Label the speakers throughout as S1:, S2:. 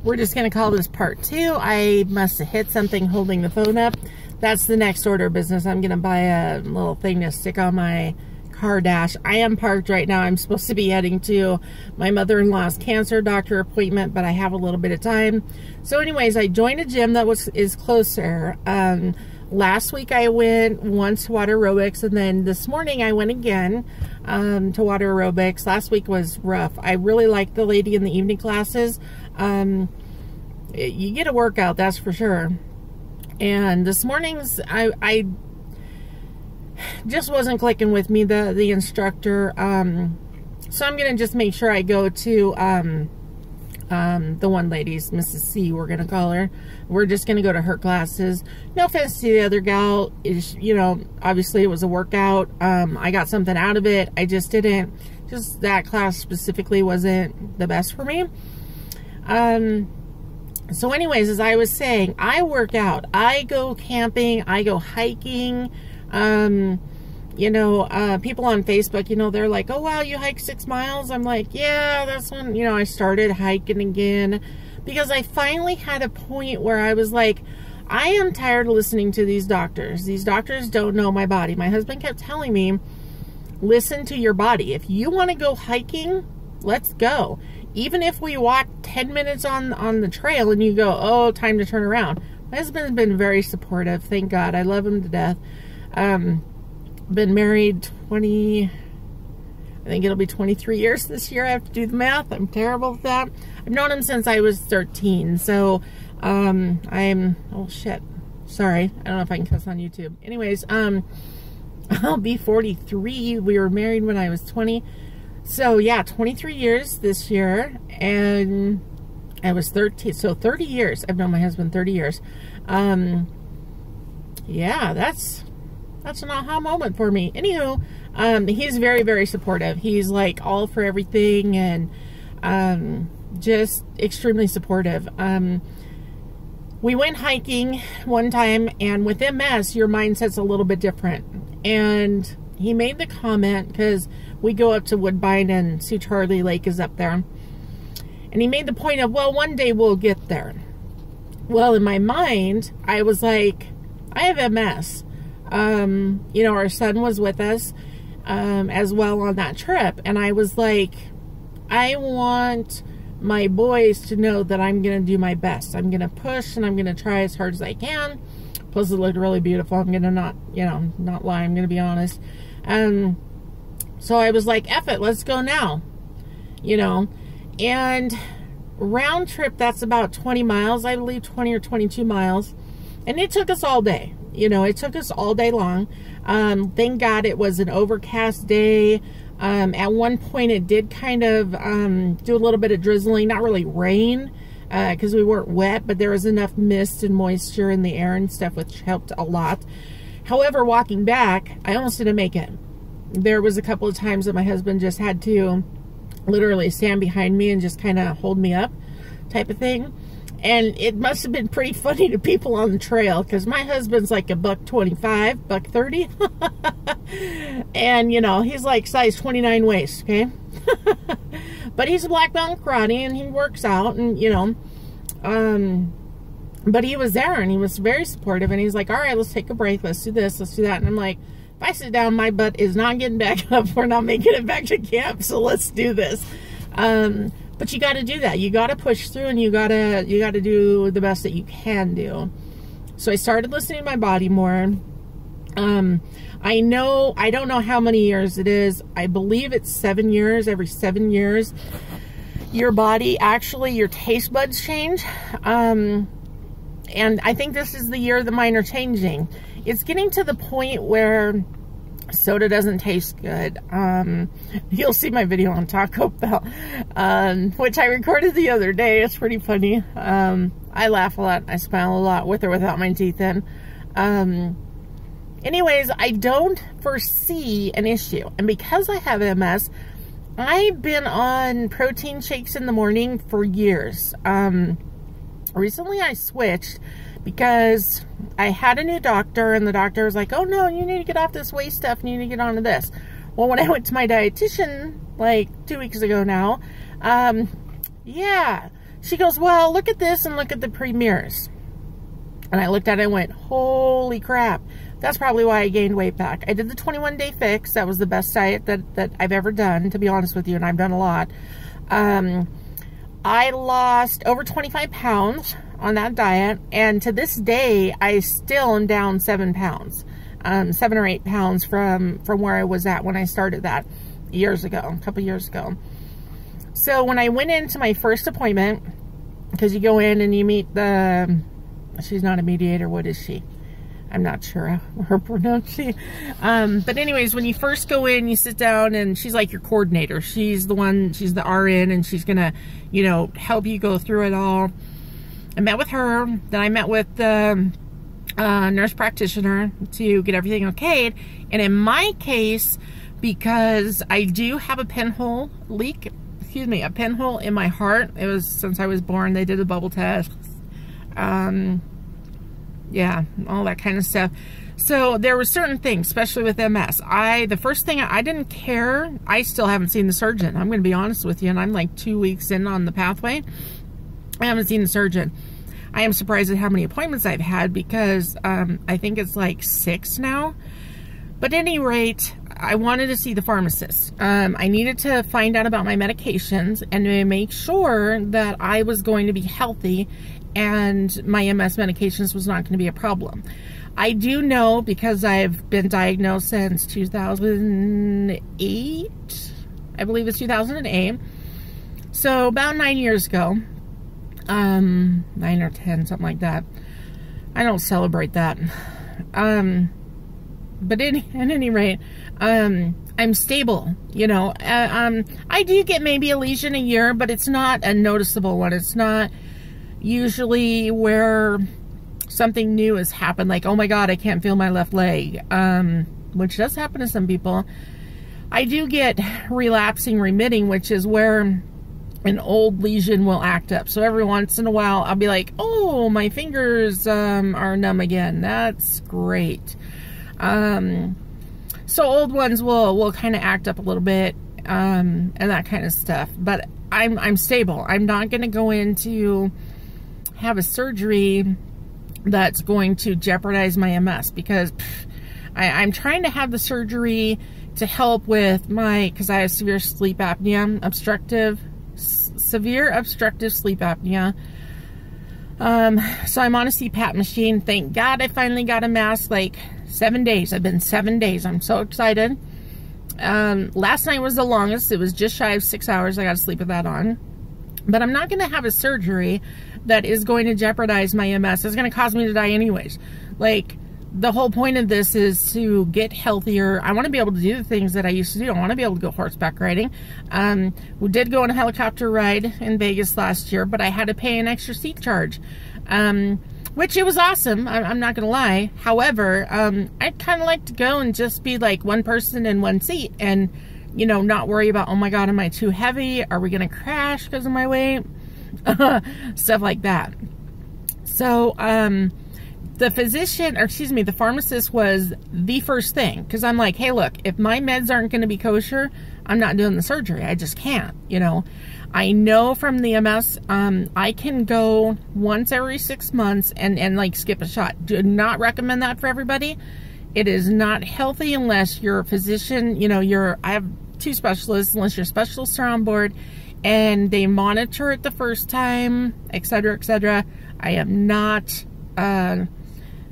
S1: we're just going to call this part 2. I must have hit something holding the phone up. That's the next order of business. I'm going to buy a little thing to stick on my car dash. I am parked right now. I'm supposed to be heading to my mother-in-law's cancer doctor appointment, but I have a little bit of time. So anyways, I joined a gym that is closer. Last week I went once to water aerobics, and then this morning I went again to water aerobics. Last week was rough. I really liked the lady in the evening classes. You get a workout, that's for sure. And this morning's, I just wasn't clicking with me, the instructor. So I'm going to just make sure I go to the one lady's, Mrs. C, we're going to call her. We're just going to go to her classes. No offense to the other gal. You know, obviously it was a workout. I got something out of it. I just didn't, just that class specifically wasn't the best for me. So anyways, as I was saying, I work out. I go camping. I go hiking. You know, people on Facebook, you know, they're like, oh, wow, you hike 6 miles. I'm like, yeah, that's when, you know, I started hiking again, because I finally had a point where I was like, I am tired of listening to these doctors. These doctors don't know my body. My husband kept telling me, listen to your body. If you want to go hiking, let's go. Even if we walk 10 minutes on the trail and you go, oh, time to turn around. My husband's been very supportive. Thank God. I love him to death. Been married 20, I think it'll be 23 years this year. I have to do the math. I'm terrible at that. I've known him since I was 13. So, oh shit. Sorry. I don't know if I can cuss on YouTube. Anyways, I'll be 43. We were married when I was 20. So yeah, 23 years this year. And I was 13. So 30 years. I've known my husband 30 years. Yeah, that's an aha moment for me. Anywho, he's very, very supportive. He's like all for everything, and just extremely supportive. We went hiking one time, and with MS, your mindset's a little bit different. And he made the comment, because we go up to Woodbine and Sioux Charlie Lake is up there. And he made the point of, well, one day we'll get there. Well, in my mind, I was like, I have MS. You know, our son was with us as well on that trip, and I was like, I want my boys to know that I'm going to do my best. I'm going to push, and I'm going to try as hard as I can. Plus, it looked really beautiful. I'm going to not lie. I'm going to be honest. So I was like, F it, let's go now. You know, and round trip, that's about 20 miles, I believe, 20 or 22 miles. And it took us all day. You know, it took us all day long. Thank God it was an overcast day. At one point it did kind of do a little bit of drizzling, not really rain, because we weren't wet, but there was enough mist and moisture in the air and stuff, which helped a lot. However, walking back, I almost didn't make it. There was a couple of times that my husband just had to literally stand behind me and just kind of hold me up type of thing. And it must have been pretty funny to people on the trail, because my husband's like a $125, $130. And, you know, he's like size 29 waist, okay? But he's a black belt in karate, and he works out, and, you know, but he was there, and he was very supportive, and he's like, all right, let's take a break. Let's do this. Let's do that. And I'm like, if I sit down, my butt is not getting back up. We're not making it back to camp, so let's do this. But you got to do that. You got to push through, and you got to do the best that you can do. So I started listening to my body more. I don't know how many years it is. I believe it's 7 years. Every 7 years, your body, actually, your taste buds change. And I think this is the year that mine are changing. It's getting to the point where soda doesn't taste good. You'll see my video on Taco Bell, which I recorded the other day. It's pretty funny. I laugh a lot. I smile a lot with or without my teeth in. Anyways, I don't foresee an issue. And because I have MS, I've been on protein shakes in the morning for years. Recently I switched because I had a new doctor, and the doctor was like, oh no, you need to get off this weight stuff, and you need to get onto this. Well, when I went to my dietitian like 2 weeks ago now, yeah, She goes, well, look at this and look at the premiers. And I looked at it and went, holy crap. That's probably why I gained weight back. I did the 21-day fix. That was the best diet that I've ever done, to be honest with you, and I've done a lot. I lost over 25 pounds on that diet, and to this day, I still am down 7 pounds. 7 or 8 pounds from where I was at when I started that years ago, a couple years ago. So when I went into my first appointment, because you go in and you meet the, she's not a mediator, what is she? I'm not sure her pronunciation. But anyways, when you first go in, you sit down and she's like your coordinator. She's the one, she's the RN, and she's gonna, you know, help you go through it all. I met with her, then I met with the nurse practitioner to get everything okayed. And in my case, because I do have a pinhole leak, excuse me, a pinhole in my heart. It was since I was born. They did a bubble test. Yeah, all that kind of stuff. So there were certain things, especially with MS. The first thing, I didn't care. I still haven't seen the surgeon. I'm going to be honest with you, and I'm like 2 weeks in on the pathway. I haven't seen the surgeon. I am surprised at how many appointments I've had, because I think it's like 6 now. But at any rate, I wanted to see the pharmacist. I needed to find out about my medications and to make sure that I was going to be healthy and my MS medications was not going to be a problem. I do know, because I've been diagnosed since 2008. I believe it's 2008. So about 9 years ago. 9 or 10, something like that. I don't celebrate that. But at any rate, I'm stable, you know. I do get maybe a lesion a year, but it's not a noticeable one. It's not usually where something new has happened, like, oh my God, I can't feel my left leg, which does happen to some people. I do get relapsing remitting, which is where an old lesion will act up. So every once in a while, I'll be like, oh, my fingers are numb again. That's great. So old ones will kind of act up a little bit, and that kind of stuff. But I'm stable. I'm not going to go into have a surgery that's going to jeopardize my MS, because I'm trying to have the surgery to help with because I have severe sleep apnea, severe obstructive sleep apnea. So I'm on a CPAP machine. Thank God I finally got a mask, like 7 days. I've been 7 days. I'm so excited. Last night was the longest. It was just shy of 6 hours. I got to sleep with that on. But I'm not going to have a surgery that is going to jeopardize my MS. It's going to cause me to die anyways. Like, the whole point of this is to get healthier. I want to be able to do the things that I used to do. I want to be able to go horseback riding. We did go on a helicopter ride in Vegas last year, but I had to pay an extra seat charge, which it was awesome. I'm not going to lie. However, I'd kind of like to go and just be like one person in one seat and, you know, not worry about, oh my God, am I too heavy? Are we going to crash because of my weight? Stuff like that. So, the physician, or excuse me, the pharmacist was the first thing, because I'm like, hey, look, if my meds aren't going to be kosher, I'm not doing the surgery. I just can't, you know. I know from the MS, I can go once every 6 months and like skip a shot. Do not recommend that for everybody. It is not healthy unless you're a physician, you know, I have 2 specialists, unless your specialists are on board and they monitor it the first time, etc., etc. I am not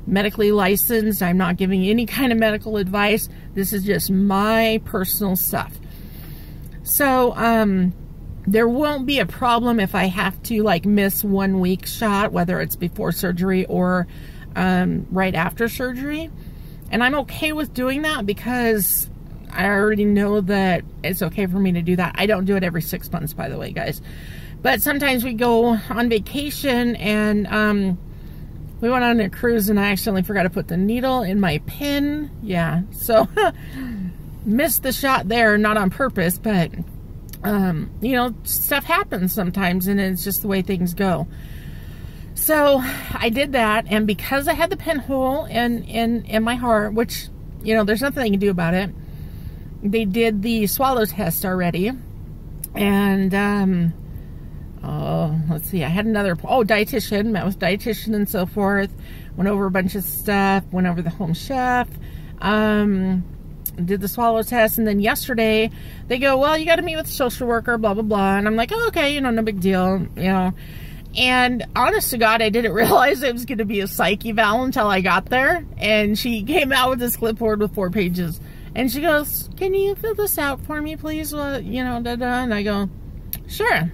S1: medically licensed. I'm not giving any kind of medical advice. This is just my personal stuff. So, there won't be a problem if I have to like miss 1 week shot, whether it's before surgery or right after surgery. And I'm okay with doing that because I already know that it's okay for me to do that. I don't do it every 6 months, by the way, guys. But sometimes we go on vacation and we went on a cruise and I accidentally forgot to put the needle in my pin. Yeah, so missed the shot there, not on purpose, but you know, stuff happens sometimes and it's just the way things go. So I did that, and because I had the pinhole in my heart, which, you know, there's nothing I can do about it, they did the swallow test already, and oh, let's see, I had another, dietitian, met with dietitian and so forth, went over a bunch of stuff, went over the home chef, did the swallow test, and then yesterday they go, well, you got to meet with the social worker, blah, blah, blah, and I'm like, oh, okay, no big deal, and honest to God, I didn't realize it was going to be a psych eval until I got there, and she came out with this clipboard with 4 pages, and she goes, can you fill this out for me, please, and I go, sure.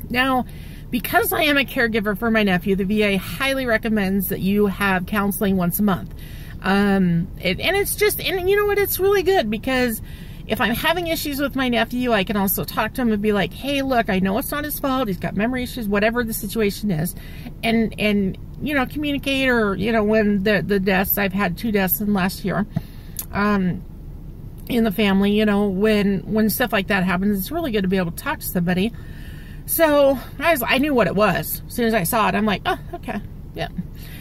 S1: Now, because I am a caregiver for my nephew, the VA highly recommends that you have counseling once a month. And you know what, it's really good, because if I'm having issues with my nephew, I can also talk to him and be like, hey, look, I know it's not his fault. He's got memory issues, whatever the situation is. And communicate, or, when the deaths, I've had 2 deaths in the last year, in the family, when stuff like that happens, it's really good to be able to talk to somebody. So I knew what it was. As soon as I saw it, I'm like, oh, okay, yeah.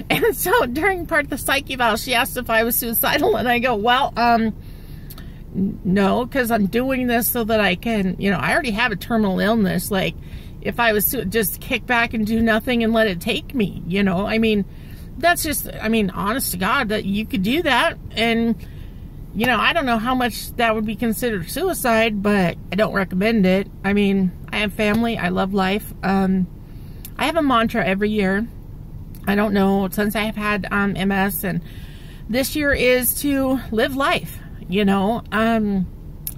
S1: And so during part of the psych eval, she asked if I was suicidal, and I go, well, no, because I'm doing this so that I can, I already have a terminal illness. Like, if I was to just kick back and do nothing and let it take me, that's just, honest to God, that you could do that. And, I don't know how much that would be considered suicide, but I don't recommend it. I have family. I love life. I have a mantra every year. I don't know, since I have had MS, and this year is to live life,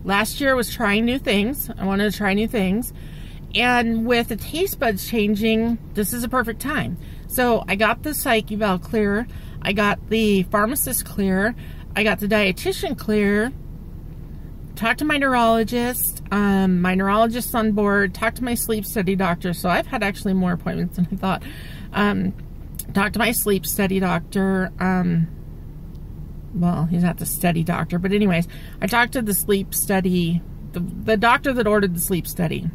S1: Last year was trying new things. I wanted to try new things. And with the taste buds changing, this is a perfect time. So I got the psych eval clear. I got the pharmacist clear. I got the dietitian clear. Talked to my neurologist. My neurologist's on board. Talked to my sleep study doctor. So I've had actually more appointments than I thought. Talked to my sleep study doctor. Well, he's not the study doctor, but anyways, I talked to the sleep study, the doctor that ordered the sleep study.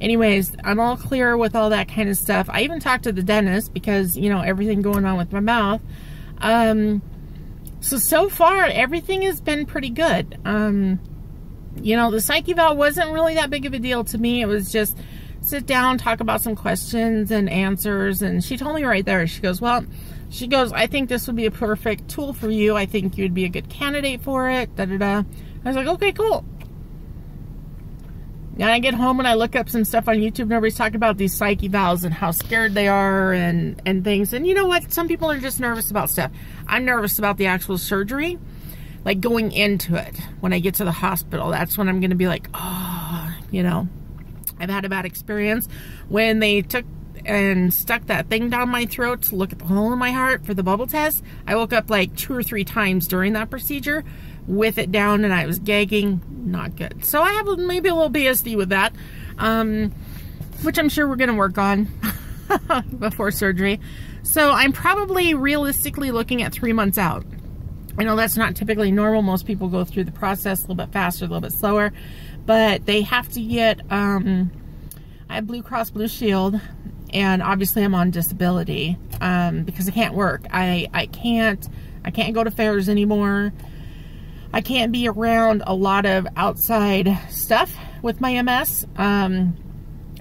S1: Anyways, I'm all clear with all that kind of stuff. I even talked to the dentist because, everything going on with my mouth. So far, everything has been pretty good. The psych eval wasn't really that big of a deal to me. It was just sit down, talk about some questions and answers. And she told me right there, she goes, I think this would be a perfect tool for you. I think you'd be a good candidate for it. Da-da-da. I was like, okay, cool. And I get home and I look up some stuff on YouTube, and everybody's talking about these psych evals and how scared they are and things. And you know what? Some people are just nervous about stuff. I'm nervous about the actual surgery, like going into it. When I get to the hospital, that's when I'm going to be like, oh, I've had a bad experience when they took and stuck that thing down my throat to look at the hole in my heart for the bubble test. I woke up like 2 or 3 times during that procedure with it down, and I was gagging. Not good. So I have maybe a little BSD with that, which I'm sure we're going to work on before surgery. So I'm probably realistically looking at 3 months out. I know that's not typically normal. Most people go through the process a little bit faster, a little bit slower, but they have to get, I have Blue Cross Blue Shield, and obviously I'm on disability because I can't work. I can't go to fairs anymore. I can't be around a lot of outside stuff with my MS.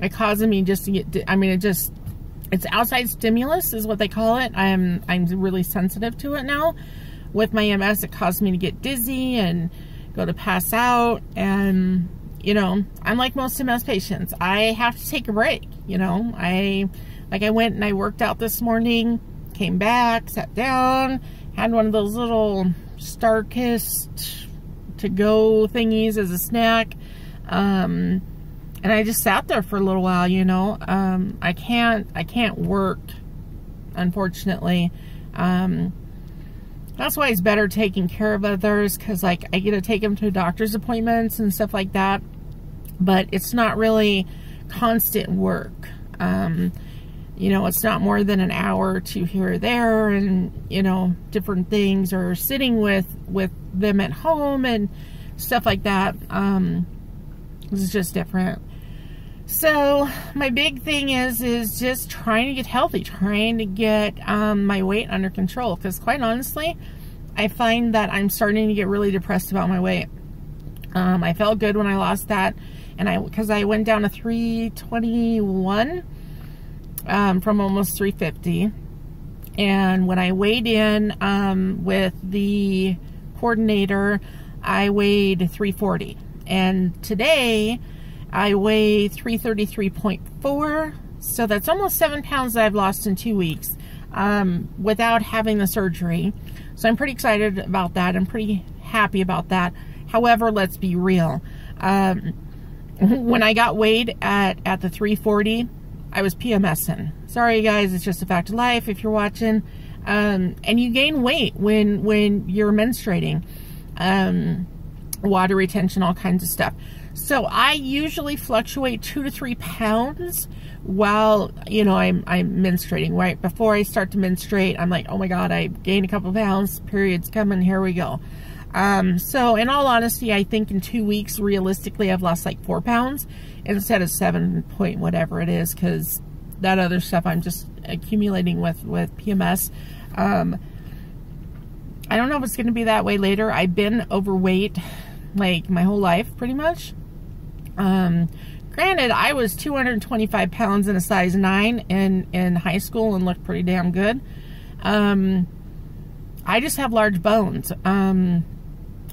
S1: It causes me just to get, it's outside stimulus is what they call it. I'm really sensitive to it now. With my MS, it caused me to get dizzy and go to pass out. And, I'm like most MS patients. I have to take a break, I went and I worked out this morning, came back, sat down, had one of those little Starkist to-go thingies as a snack, and I just sat there for a little while. I can't work, unfortunately. That's why it's better taking care of others, because I get to take them to doctor's appointments and stuff like that, but it's not really constant work. It's not more than an hour or 2 here or there, and, different things, or sitting with them at home and stuff like that. It's just different. So my big thing is just trying to get healthy, trying to get my weight under control, because quite honestly, I find that I'm starting to get really depressed about my weight. I felt good when I lost that, and because I went down to 321, from almost 350. And when I weighed in with the coordinator, I weighed 340. And today I weigh 333.4. So that's almost 7 pounds that I've lost in 2 weeks without having the surgery. So I'm pretty excited about that. I'm pretty happy about that. However, let's be real. When I got weighed at the 340, I was PMSing. Sorry guys, it's just a fact of life if you're watching. And you gain weight when you're menstruating. Water retention, all kinds of stuff. So I usually fluctuate 2 to 3 pounds while, you know, I'm menstruating. Right before I start to menstruate, I'm like, oh my God, I gained a couple pounds, period's coming, here we go. So in all honesty, I think in 2 weeks, realistically, I've lost like 4 pounds instead of 7 point whatever it is, because that other stuff I'm just accumulating with PMS. I don't know if it's going to be that way later. I've been overweight like my whole life, pretty much. Granted, I was 225 pounds in a size 9 in high school and looked pretty damn good. I just have large bones.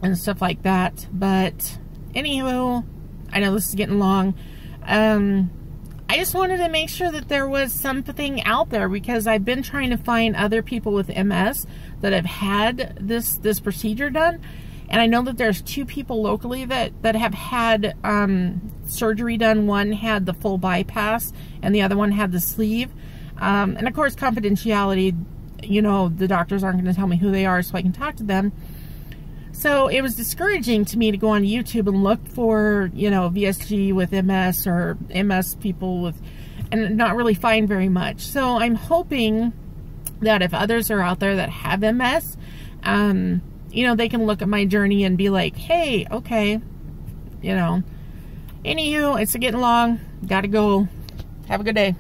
S1: And stuff like that. But anywho, I know this is getting long. I just wanted to make sure that there was something out there, because I've been trying to find other people with MS that have had this procedure done. And I know that there's 2 people locally that have had surgery done. One had the full bypass and the other one had the sleeve. And of course, confidentiality, you know, the doctors aren't going to tell me who they are so I can talk to them. So it was discouraging to me to go on YouTube and look for, you know, VSG with MS or MS people with, and not really find very much. So I'm hoping that if others are out there that have MS, you know, they can look at my journey and be like, hey, okay, you know. Anywho, it's getting long. Gotta go. Have a good day.